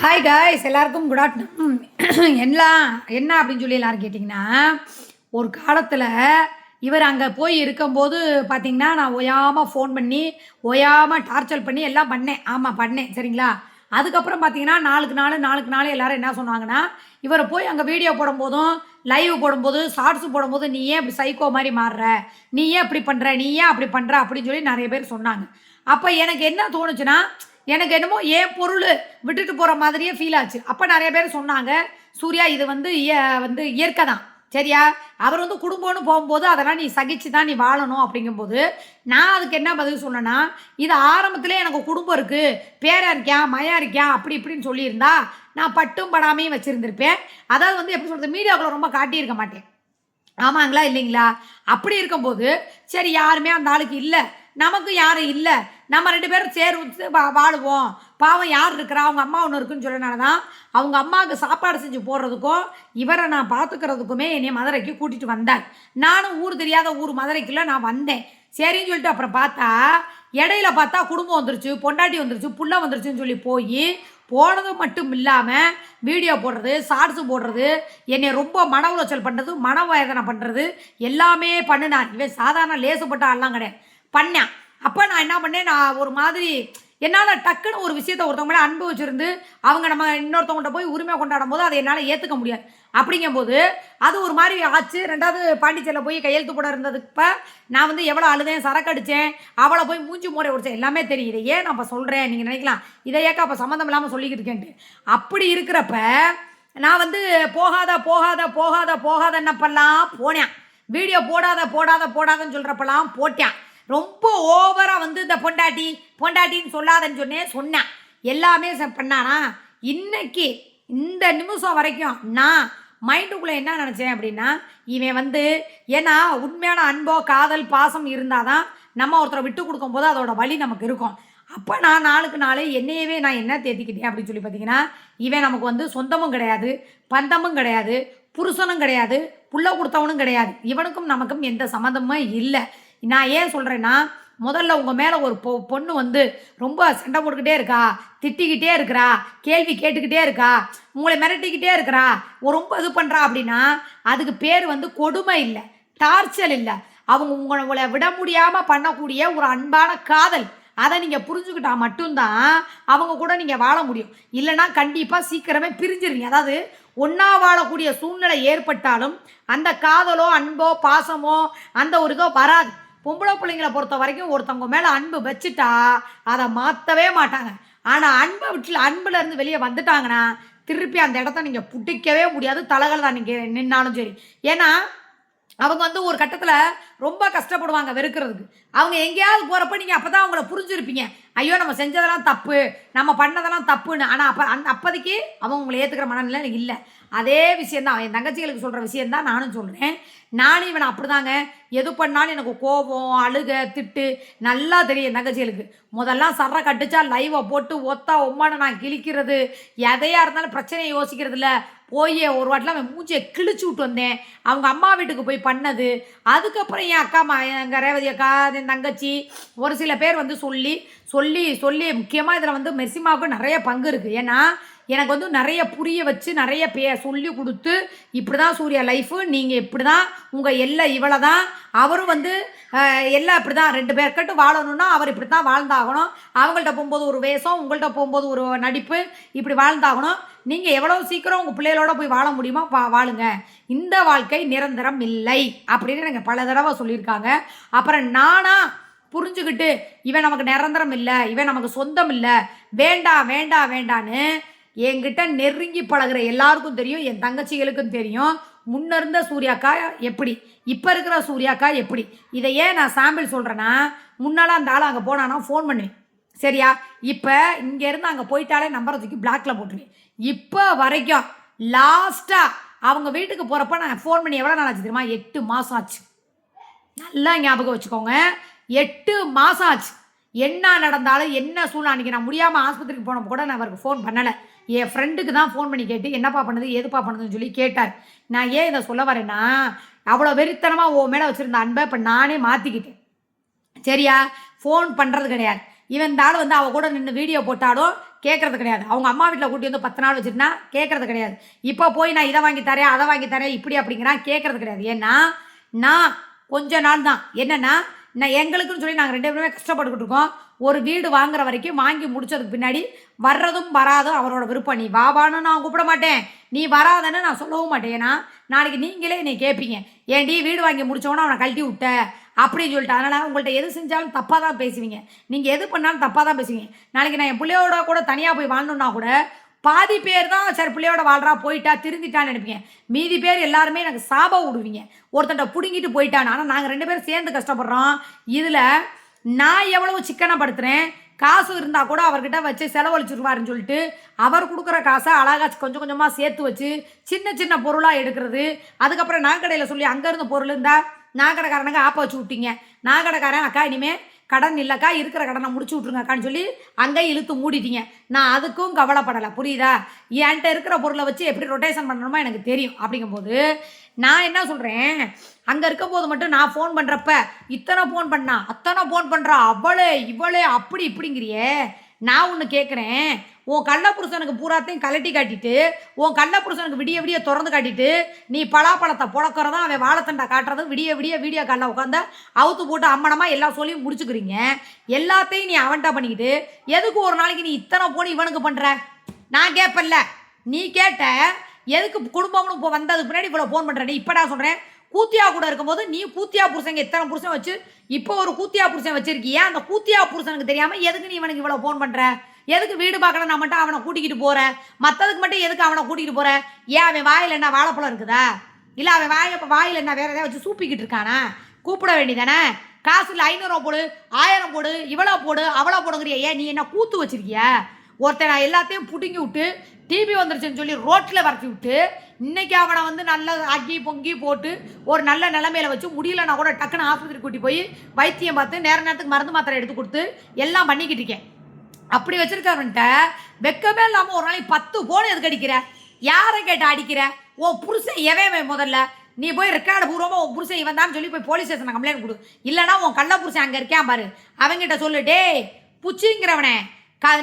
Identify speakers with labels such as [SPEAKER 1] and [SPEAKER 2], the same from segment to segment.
[SPEAKER 1] Hi guys, எல்லாருக்கும் good afternoon. என்ன அப்படின்னு சொல்லி எல்லாரும் கேட்டிங்கன்னா, ஒரு காலத்தில் இவர் அங்கே போய் இருக்கும்போது பார்த்தீங்கன்னா, நான் ஓயாமல் ஃபோன் பண்ணி ஓயாமல் டார்ச்சர் பண்ணி எல்லாம் பண்ணேன். ஆமாம், பண்ணேன். சரிங்களா? அதுக்கப்புறம் பார்த்தீங்கன்னா, நாளுக்கு நாள் எல்லாரும் என்ன சொன்னாங்கன்னா, இவரை போய் அங்கே வீடியோ போடும்போதும் லைவ் போடும்போது ஷார்ட்ஸ் போடும்போது நீ ஏன் இப்படி சைக்கோ மாதிரி மாறுற, நீ ஏன் இப்படி பண்ணுற, நீ ஏன் அப்படி பண்ணுற அப்படின்னு சொல்லி நிறைய பேர் சொன்னாங்க. அப்போ எனக்கு என்ன தோணுச்சுன்னா, எனக்கு என்னமோ என் பொருள் விட்டுட்டு போகிற மாதிரியே ஃபீல் ஆச்சு. அப்போ நிறைய பேர் சொன்னாங்க, சூர்யா இது வந்து இயற்கை தான், சரியா? அவர் வந்து குடும்பம்னு போகும்போது அதெல்லாம் நீ சகிச்சு தான் நீ வாழணும் அப்படிங்கும்போது, நான் அதுக்கு என்ன பதில் சொன்னேன்னா, இது ஆரம்பத்திலே எனக்கு குடும்பம் இருக்குது, பேரன் இருக்கான், மயம் இருக்கான், அப்படி இப்படின்னு சொல்லியிருந்தா நான் பட்டும் படாமையும் வச்சுருந்துருப்பேன். அதாவது வந்து எப்படி சொல்கிறது, மீடியாவுக்குள்ள ரொம்ப காட்டியிருக்க மாட்டேன். ஆமாங்களா இல்லைங்களா? அப்படி இருக்கும்போது சரி, யாருமே அந்த ஆளுக்கு இல்லை, நமக்கு யாரும் இல்லை, நம்ம 2 பேரும் சேர்ந்து வாழுவோம், பாவம் யார் இருக்கிறா, அவங்க அம்மா ஒன்று இருக்குன்னு சொல்லனால தான் அவங்க அம்மாவுக்கு சாப்பாடு செஞ்சு போடுறதுக்கும் இவரை நான் பார்த்துக்கிறதுக்குமே என்னை மதுரைக்கு கூட்டிகிட்டு வந்தார். நானும் ஊர் தெரியாத ஊர் மதுரைக்குள்ள நான் வந்தேன். சரின்னு சொல்லிட்டு அப்புறம் பார்த்தா இடையில பார்த்தா குடும்பம் வந்துருச்சு, பொண்டாட்டி வந்துருச்சு, புள்ள வந்துருச்சுன்னு சொல்லி போனது மட்டும் இல்லாமல் வீடியோ போடுறது, ஷார்ட்ஸு போடுறது, என்னை ரொம்ப மன உளைச்சல் பண்ணுறது, மன வேதனை பண்ணுறது எல்லாமே பண்ணினான். இவன் சாதாரண லேசுப்பட்ட ஆள்லாம் கிடையாது, பண்ணேன். அப்போ நான் என்ன பண்ணேன், நான் ஒரு மாதிரி என்னால் டக்குன்னு ஒரு விஷயத்தை ஒருத்தவங்க மேலே அன்பு வச்சுருந்து அவங்க நம்ம இன்னொருத்தவங்கள்ட்ட போய் உரிமை கொண்டாடும் போது அதை என்னால் ஏற்றுக்க முடியாது. அப்படிங்கும்போது அது ஒரு மாதிரி ஆச்சு. 2வது பாண்டிச்சேரியில் போய் கையெழுத்து போட இருந்ததுக்கு நான் வந்து எவ்வளோ அழுதேன், சரக்கு அடித்தேன், அவளை போய் மூஞ்சி முறை உடிச்சேன், எல்லாமே தெரியுது. ஏன் நான் இப்போ சொல்கிறேன், நீங்கள் நினைக்கலாம் இதை ஏக்கா அப்போ சம்மந்தம் இல்லாமல் சொல்லிக்கிட்டு இருக்கேன்ட்டு. அப்படி இருக்கிறப்ப நான் வந்து போகாதன்னப்பெல்லாம் போனேன், வீடியோ போடாதன்னு சொல்கிறப்பெல்லாம் போட்டேன். ரொம்ப ஓவராக வந்து இந்த பொண்டாட்டின்னு சொல்லாதன்னு சொன்னேன். எல்லாமே பண்ணானா. இன்னைக்கு இந்த நிமிஷம் வரைக்கும் நான் மைண்டுக்குள்ளே என்ன நினச்சேன் அப்படின்னா, இவன் வந்து ஏன்னா உண்மையான அன்போ காதல் பாசம் இருந்தால் தான் நம்ம ஒருத்தரை விட்டு கொடுக்கும்போது அதோட வலி நமக்கு இருக்கும். அப்போ நான் நாளுக்கு நாள் என்னையவே நான் என்ன தேத்திக்கிட்டேன் அப்படின்னு சொல்லி பார்த்தீங்கன்னா, இவன் நமக்கு வந்து சொந்தமும் கிடையாது, பந்தமும் கிடையாது, புருஷனும் கிடையாது, புள்ள கொடுத்தவனும் கிடையாது, இவனுக்கும் நமக்கும் எந்த சம்மந்தமும் இல்லை. நான் ஏன் சொல்கிறேன்னா, முதல்ல உங்கள் மேலே ஒரு பொண்ணு வந்து ரொம்ப சண்டை போட்டுக்கிட்டே இருக்கா, திட்டிக்கிட்டே இருக்கிறா, கேள்வி கேட்டுக்கிட்டே இருக்கா, உங்களை மிரட்டிக்கிட்டே இருக்கிறா, ரொம்ப இது பண்ணுறா அப்படின்னா அதுக்கு பேர் வந்து கொடுமை இல்லை, டார்ச்சர் இல்லை, அவங்க உங்களை விட முடியாமல் பண்ணக்கூடிய ஒரு அன்பான காதல். அதை நீங்கள் புரிஞ்சுக்கிட்டா மட்டும்தான் அவங்க கூட நீங்கள் வாழ முடியும். இல்லைனா கண்டிப்பாக சீக்கிரமே பிரிஞ்சிருவீங்க. அதாவது ஒன்றா வாழக்கூடிய சூழ்நிலை ஏற்பட்டாலும் அந்த காதலோ அன்போ பாசமோ அந்த ஒரு இதோ வராது. பொம்பளை பிள்ளைங்களை பொறுத்த வரைக்கும் ஒருத்தவங்க மேலே அன்பு வச்சுட்டா அதை மாற்றவே மாட்டாங்க. ஆனால் அன்புலேருந்து வெளியே வந்துட்டாங்கன்னா திருப்பி அந்த இடத்த நீங்கள் பிடிக்கவே முடியாது, தலைகள் தான் நீங்கள் நின்னாலும் சரி. ஏன்னா அவங்க வந்து ஒரு கட்டத்தில் ரொம்ப கஷ்டப்படுவாங்க வெறுக்கிறதுக்கு. அவங்க எங்கேயாவது போகிறப்ப நீங்கள் அப்போ தான் அவங்கள புரிஞ்சுருப்பீங்க, ஐயோ நம்ம செஞ்சதெல்லாம் தப்பு, நம்ம பண்ணதெல்லாம் தப்புன்னு. ஆனால் அப்போதைக்கு அவங்க உங்களை ஏற்றுக்கிற மனநிலை இல்லை. அதே விஷயந்தான் என் தங்கச்சிகளுக்கு சொல்கிற விஷயந்தான் நானும் சொல்கிறேன். நானும் இவனை அப்படி தாங்க, எது பண்ணாலும் எனக்கு கோபம், அழுக, திட்டு நல்லா தெரியும். என் தங்கச்சிகளுக்கு முதல்லாம் சர்ற கட்டுச்சா லைவை போட்டு ஒத்தா உம்மான நான் கிழிக்கிறது, எதையாக இருந்தாலும் பிரச்சனையை யோசிக்கிறது இல்லை. போய் ஒரு வாட்டில் அவன் மூஞ்சியை கிழிச்சு விட்டு வந்தேன், அவங்க அம்மா வீட்டுக்கு போய் பண்ணது. அதுக்கப்புறம் என் அக்கா எங்கள் ரேவதி அக்கா, என் தங்கச்சி, ஒரு சில பேர் வந்து சொல்லி சொல்லி சொல்லி முக்கியமாக இதில் வந்து மெர்சிமாவுக்கு நிறைய பங்கு இருக்குது. ஏன்னா எனக்கு வந்து நிறைய புரிய வச்சு நிறைய சொல்லி கொடுத்து, இப்படி தான் சூர்யா லைஃபு, நீங்கள் இப்படி தான், உங்கள் எல்லாம் இவ்வளோ தான், அவரும் வந்து எல்லாம் இப்படி தான், 2 பேர்கிட்ட வாழணுன்னா அவர் இப்படி தான் வாழ்ந்தாகணும், அவங்கள்ட்ட போகும்போது ஒரு வேஷம், உங்கள்கிட்ட போகும்போது ஒரு நடிப்பு, இப்படி வாழ்ந்தாகணும். நீங்கள் எவ்வளோ சீக்கிரம் உங்கள் பிள்ளைகளோட போய் வாழ முடியுமோ வாழுங்க, இந்த வாழ்க்கை நிரந்தரம் இல்லை அப்படின்னு எனக்கு பல தடவை சொல்லியிருக்காங்க. அப்புறம் நானா புரிஞ்சுக்கிட்டு இவன் நமக்கு நிரந்தரம் இல்லை, இவன் நமக்கு சொந்தம் இல்லை, வேண்டான்னு என்கிட்ட நெருங்கி பழகிற எல்லாருக்கும் தெரியும், என் தங்கச்சிகளுக்கும் தெரியும், முன்ன இருந்த சூர்யாக்கா எப்படி, இப்போ இருக்கிற சூர்யாக்கா எப்படி. இதை ஏன் நான் சாம்பிள் சொல்கிறேன்னா, முன்னால் அந்த ஆள் அங்கே போனானா ஃபோன் பண்ணுவேன், சரியா? இப்போ இங்கேருந்து அங்கே போயிட்டாலே நம்பரை தூக்கி பிளாக்ல போட்டுருவேன். இப்போ வரைக்கும் லாஸ்ட்டாக அவங்க வீட்டுக்கு போகிறப்ப நான் ஃபோன் பண்ணி எவ்வளோ நாள் ஆச்சு தெரியுமா? 8 மாதம் ஆச்சு. நல்லா ஞாபகம் வச்சுக்கோங்க, 8 மாதம் ஆச்சு. என்ன நடந்தாலும் என்ன சூழ்நிலை, அன்றைக்கி நான் முடியாமல் ஆஸ்பத்திரிக்கு போனப்போ கூட நான் அவருக்கு ஃபோன் பண்ணலை. என் ஃப்ரெண்டுக்கு தான் ஃபோன் பண்ணி கேட்டு என்னப்பா பண்ணுது எதுப்பா பண்ணுதுன்னு சொல்லி கேட்டார். நான் ஏன் இதை சொல்ல வரேன்னா, அவ்வளோ வெறித்தனமாக உன் மேலே வச்சுருந்த அன்பை இப்போ நானே மாற்றிக்கிட்டேன், சரியா? ஃபோன் பண்ணுறது கிடையாது. இவன் இந்த ஆள் வந்து அவள் கூட நின்று வீடியோ போட்டாலும் கேட்கறது கிடையாது. அவங்க அம்மா வீட்டில் கூட்டி வந்து 10 நாள் வச்சுருந்தா கேட்கறது கிடையாது. இப்போ போய் நான் இதை வாங்கி தரேன் அதை வாங்கி தரேன் இப்படி அப்படிங்கிறான், கேட்கறது கிடையாது. ஏன்னா நான் கொஞ்ச நாள் தான் என்னென்னா நான் எங்களுக்குன்னு சொல்லி நாங்கள் 2 பேருமே கஷ்டப்பட்டுக்கிட்டு இருக்கோம். ஒரு வீடு வாங்குற வரைக்கும் வாங்கி முடிச்சதுக்கு பின்னாடி வர்றதும் வராதும் அவரோட விருப்பம். நீ வாவான்னு நான் கூப்பிட மாட்டேன், நீ வராதன்னு நான் சொல்லவும் மாட்டேன். ஏன்னா நாளைக்கு நீங்களே என்னை கேட்பீங்க, ஏன்டி வீடு வாங்கி முடிச்சோன்னா அவனை கழட்டி விட்ட அப்படின்னு சொல்லிட்டு. அதனால் உங்கள்கிட்ட எது செஞ்சாலும் தப்பாக தான் பேசுவீங்க, நீங்கள் எது பண்ணாலும் தப்பாக தான் பேசுவீங்க. நாளைக்கு நான் என் பிள்ளையோட கூட தனியாக போய் வாழ்ந்தோன்னா கூட பாதி பேர் தான் சரி பிள்ளையோட வாழ்றா போயிட்டா திருந்திட்டான்னு நினைப்பீங்க, மீதி பேர் எல்லாருமே எனக்கு சாபம் விடுவீங்க, ஒருத்தன்ட்ட பிடுங்கிட்டு போயிட்டான்னு. ஆனால் நாங்கள் 2 பேரும் சேர்ந்து கஷ்டப்படுறோம். இதில் நான் எவ்வளவு சிக்கனப்படுத்துகிறேன், காசு இருந்தால் கூட அவர்கிட்ட வச்சு செலவழிச்சிருவாருன்னு சொல்லிட்டு அவர் கொடுக்குற காசை அழகாக கொஞ்சம் கொஞ்சமாக சேர்த்து வச்சு சின்ன சின்ன பொருளாக எடுக்கிறது. அதுக்கப்புறம் நகைக்கடையில் சொல்லி அங்கேருந்து பொருள் இருந்தால் நகைக்கடைக்காரனுக்கு ஆப்ப வச்சு விட்டீங்க, நகைக்கடைக்காரன் அக்கா இனிமேல் கடன் இல்லைக்கா இருக்கிற கடனை முடிச்சு விட்ருங்கக்கான்னு சொல்லி அங்கே இழுத்து மூடிட்டீங்க. நான் அதுக்கும் கவலைப்படலை, புரியுதா? என்கிட்ட இருக்கிற பொருளை வச்சு எப்படி ரொட்டேஷன் பண்ணணுமோ எனக்கு தெரியும். அப்படிங்கும்போது நான் என்ன சொல்கிறேன், அங்கே இருக்க போது மட்டும் நான் ஃபோன் பண்ணுறப்ப இத்தனை ஃபோன் பண்ணா அத்தனை ஃபோன் பண்ணுறா அவளே இவளே அப்படி இப்படிங்கிறியே. நான் ஒன்று கேட்குறேன், உன் கள்ளப்புருஷனுக்கு பூராத்தையும் கலட்டி காட்டிட்டு உன் கள்ளப்புருஷனுக்கு விடிய விடிய திறந்து காட்டிட்டு நீ பலாப்பழத்தை புழக்கிறதும் அவன் வாழைத்தண்டை காட்டுறதும் விடிய விடிய வீடியோ காலில் உட்காந்து அவுத்து போட்டு அம்மனமாக எல்லா சொல்லியும் முடிச்சுக்கிறீங்க. எல்லாத்தையும் நீ அவன்கிட்ட பண்ணிக்கிட்டு எதுக்கு ஒரு நாளைக்கு நீ இத்தனை போன் இவனுக்கு பண்ணுற? நான் கேட்பல்ல, நீ கேட்ட எதுக்கு குடும்பம்னு இப்போ வந்ததுக்கு பின்னாடி இவ்வளோ ஃபோன் பண்ணுறேன். இப்போ நான் சொல்கிறேன், கூத்தியா கூட இருக்கும்போது நீ கூத்தியா புருஷங்க எத்தனை புருஷன் வச்சு இப்போ ஒரு கூத்தியா புருஷன் வச்சிருக்கியா, அந்த கூத்தியா புருஷனுக்கு தெரியாமல் எதுக்கு நீ இவனுக்கு இவ்வளோ ஃபோன் பண்ணுற? எதுக்கு வீடு பார்க்கணும் நான் மட்டும் அவனை கூட்டிக்கிட்டு போகிற, மற்றதுக்கு மட்டும் எதுக்கு அவனை கூட்டிகிட்டு போகிற? ஏன் அவன் வாயில் என்ன வாழைப்பழம் இருக்குதா, இல்லை அவன் வாயில் என்ன வேறு எதாவது வச்சு சூப்பிக்கிட்டு இருக்கானா? கூப்பிட வேண்டியதானே, காசு இல்லை 500 ரூபா போடு 1000 போடு இவ்வளோ போடு அவ்வளோ போடுங்கிறிய. ஏன் நீ என்ன கூத்து வச்சிருக்கிய? ஒருத்தன் நான் எல்லாத்தையும் பிடுங்கி விட்டு டிவி வந்துருச்சுன்னு சொல்லி ரோட்டில் வரட்டி விட்டு இன்றைக்கி அவனை வந்து நல்ல அக்கி பொங்கி போட்டு ஒரு நல்ல நிலைமையில வச்சு முடியலன்னா கூட டக்குன்னு ஆஸ்பத்திரி கூட்டி போய் வைத்தியம் பார்த்து நேரத்துக்கு மருந்து மாத்திரை எடுத்து கொடுத்து எல்லாம் பண்ணிக்கிட்டு இருக்கேன். அப்படி வச்சிருக்கவன்ட்ட வெக்கமே இல்லாமல் ஒரு நாளைக்கு 10 போன் எதுக்கு அடிக்கிற? யாரை கேட்ட அடிக்கிற? உன் புருஷன் எவன் முதல்ல நீ போய் ரெக்கார்டு பூர்வமாக உன் புருஷன் இவன் தான் சொல்லி போய் போலீஸ் ஸ்டேஷனை கம்ப்ளைண்ட் கொடு. இல்லைனா உன் கள்ள புருஷன் அங்கே இருக்கான் பாரு, அவங்ககிட்ட சொல்லு, டே புச்சிங்கிறவனே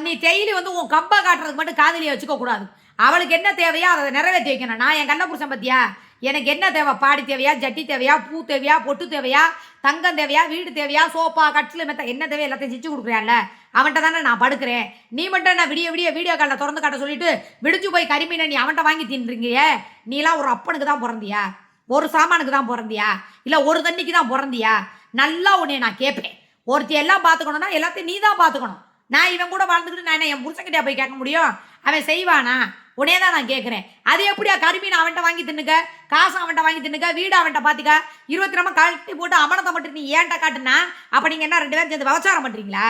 [SPEAKER 1] நீ டெய்லி வந்து உன் கம்பை காட்டுறதுக்கு மட்டும் காதலியை வச்சுக்க கூடாது. அவளுக்கு என்ன தேவையோ அதை நிறைவேற்றி வைக்கணும். நான் என் கள்ள புருஷன் பற்றியா எனக்கு என்ன தேவை? பாடி தேவையா, ஜட்டி தேவையா, பூ தேவையா, பொட்டு தேவையா, தங்கம் தேவையா, வீடு தேவையா, சோப்பா கட்டில் மெத்த என்ன தேவையா எல்லாத்தையும் செஞ்சு கொடுக்குறான்ல, அவன்கிட்ட தானே நான் படுக்கிறேன். நீ மட்டும் நான் விடிய விடிய வீடியோ காலில் திறந்து காட்ட சொல்லிட்டு விடிஞ்சு போய் கரிமீனை நீ அவன்கிட்ட வாங்கி தின்றுங்கியே. நீலாம் ஒரு அப்பனுக்கு தான் பிறந்தியா, ஒரு சாமானுக்கு தான் பிறந்தியா, இல்லை ஒரு தண்ணிக்கு தான் பிறந்தியா? நல்லா உன்னைய நான் கேட்பேன், ஒருத்தி எல்லாம் பார்த்துக்கணும்னா எல்லாத்தையும் நீ தான் பார்த்துக்கணும். நான் இவன் கூட வாழ்ந்துக்கிட்டு நான் என்ன என் புருஷன்கிட்டயா போய் கேட்க முடியும்? அவன் செய்வானா? உடனே தான் நான் கேட்குறேன். அது எப்படியா கருமீன் அவன்கிட்ட வாங்கி தின்னுக்க, காசு அவன்கிட்ட வாங்கி தின்னுக்க, வீடு அவன்கிட்ட பார்த்துக்க, 20 ரூபா கழட்டி போட்டு அமனத்தை மட்டும் நீ ஏன்ட்ட காட்டுனா அப்போ நீங்கள் என்ன 2 பேரும் சேர்ந்து விவசாரம் பண்ணுறீங்களா?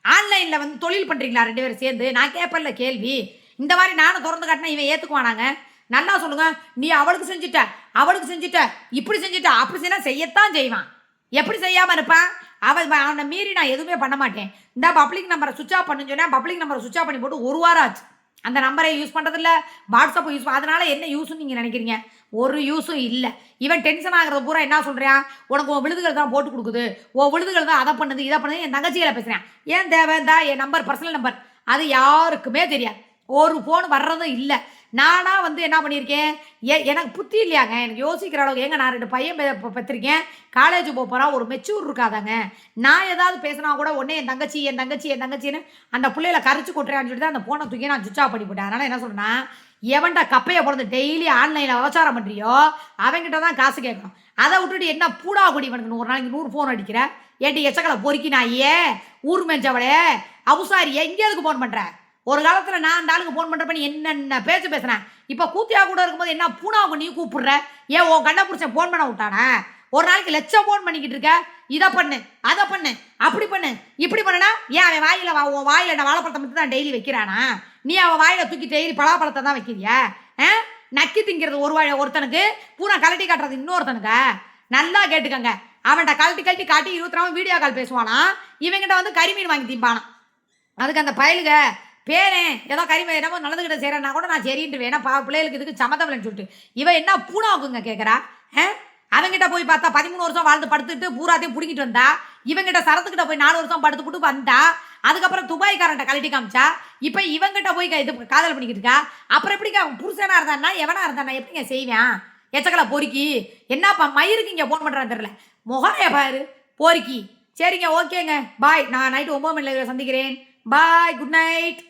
[SPEAKER 1] ஆன்லைனில் வந்து தொழில் பண்ணுறீங்களா 2 பேரும் சேர்ந்து? நான் கேட்பல கேள்வி. இந்த மாதிரி நானும் திறந்து காட்டினா இவன் ஏற்றுக்குவானாங்க? நல்லா சொல்லுங்க. நீ அவளுக்கு செஞ்சுட்ட அவளுக்கு செஞ்சுட்ட இப்படி செஞ்சுட்ட அப்படி செய்யலாம், செய்யத்தான் செய்வான். எப்படி செய்யாமல் இருப்பான்? அவனை மீறி நான் எதுவுமே பண்ண மாட்டேன். இந்த பப்ளிக் நம்பரை சுவிட்ச் ஆஃப் பண்ணுன்னு சொன்னால் பப்ளிக் நம்பரை சுவிட்ச் ஆஃப் பண்ணி போட்டு 1 வாரம் ஆச்சு. அந்த நம்பரை யூஸ் பண்ணுறதில்ல, வாட்ஸ்அப்பை யூஸ் அதனால் என்ன யூஸுன்னு நீங்கள் நினைக்கிறீங்க? ஒரு யூஸும் இல்லை. இவன் டென்ஷன் ஆகிறது பூரா என்ன சொல்கிறான், உனக்கு உன் விழுதுகள் தான் போட்டு கொடுக்குது, உன் விழுதுகள் தான் அதை பண்ணுது இதை பண்ணுது. என் தங்கச்சியில் பேசுகிறேன். ஏன் தேவை தான் என் நம்பர் பர்சனல் நம்பர், அது யாருக்குமே தெரியாது. ஒரு ஃபோன் வர்றதும் இல்லை. நானாக வந்து என்ன பண்ணியிருக்கேன், எனக்கு புத்தி இல்லையாங்க, எனக்கு யோசிக்கிற அளவுக்கு. ஏங்க நான் 2 பையன் பெற்றிருக்கேன், காலேஜ் போகிறேன், ஒரு மெச்சூர் இருக்காதாங்க. நான் ஏதாவது பேசினா கூட உடனே என் தங்கச்சின்னு அந்த பிள்ளையில கரைச்சி கொட்டுறான்னு சொல்லிட்டு அந்த ஃபோனை தூக்கி நான் சுவிட்ச் ஆஃப் பண்ணி போட்டேன். அதனால் என்ன சொல்கிறேன்னா, எவன்டா கப்பையை பிறந்து டெய்லி ஆன்லைனில் விவசாரம் பண்ணுறியோ அவங்ககிட்ட தான் காசு கேட்கணும். அதை விட்டுட்டு என்ன பூடா குடி இவனுக்கு ஒரு நாளைக்கு 100 ஃபோன் அடிக்கிற. ஏன்டி எச்சக்கலை பொறுக்கி நாயே, ஊர் மேஞ்சவளே, அவுசாரியே, இங்கே எதுக்கு ஃபோன் பண்ணுற? ஒரு காலத்தில் நான் அந்த ஆளுக்கு ஃபோன் பண்ணுறப்ப நீ என்னென்ன பேசுனேன். இப்போ கூத்தியா கூட இருக்கும்போது என்ன பூனாவுக்கு நீ கூப்பிடுற? ஏன் உன் கண்ணை பிடிச்ச ஃபோன் பண்ண விட்டானே? ஒரு நாளைக்கு லட்சம் ஃபோன் பண்ணிக்கிட்டு இருக்க, இதை பண்ணு அதை பண்ணு அப்படி பண்ணு இப்படி பண்ணுனா ஏன் அவன் வாயில் உன் வாயில் நான் வாழைப்பழத்தை மட்டும் தான் டெய்லி வைக்கிறானா? நீ அவன் வாயில் தூக்கி டெய்லி பலாப்பழத்தை தான் வைக்கிறியா? நக்கி திங்கிறது ஒருத்தனுக்கு, பூரா கலட்டி காட்டுறது இன்னொருத்தனுக்கு. நல்லா கேட்டுக்கங்க. அவன்கிட்ட கழட்டி காட்டி 20 ரூபா வீடியோ கால் பேசுவானா, இவங்கிட்ட வந்து கறிமீன் வாங்கி திம்பானா. அதுக்கு அந்த பயலுக பேரன் ஏதோ கறிமீன் என்னமோ நல்லதுக்கிட்ட செய்கிறேன்னா கூட நான் சரின்ட்டு வேணா பிள்ளைகளுக்கு இதுக்கு சம்மதம்லன்னு சொல்லிட்டு இவன் என்ன பூனாவுக்குங்க கேட்குறா? அவங்ககிட்ட போய் பார்த்தா 13 வருஷம் வாழ்ந்து படுத்துட்டு பூராத்தையும் பிடிக்கிட்டு வந்தா இவங்கிட்ட சரத்துக்கிட்ட போய் 4 வருஷம் படுத்துப்புட்டு வந்தா அதுக்கப்புறம் துபாய்க்காரன்ட்ட கழட்டி காமிச்சா இப்போ இவங்கிட்ட போய் இது காதல் பண்ணிக்கிட்டு இருக்கா. அப்புறம் எப்படிங்க புருஷனா இருந்தானா எவனா இருந்தானா எப்படிங்க செய்வேன்? எச்சக்கலை பொறுக்கி என்னப்பா மயிருக்கு இங்கே ஃபோன் பண்ணுறான்னு தெரியல. முகரைய பாரு பொறுக்கி. சரிங்க, ஓகேங்க, பாய். நான் நைட்டு 9 மணில சந்திக்கிறேன். பாய், குட் நைட்.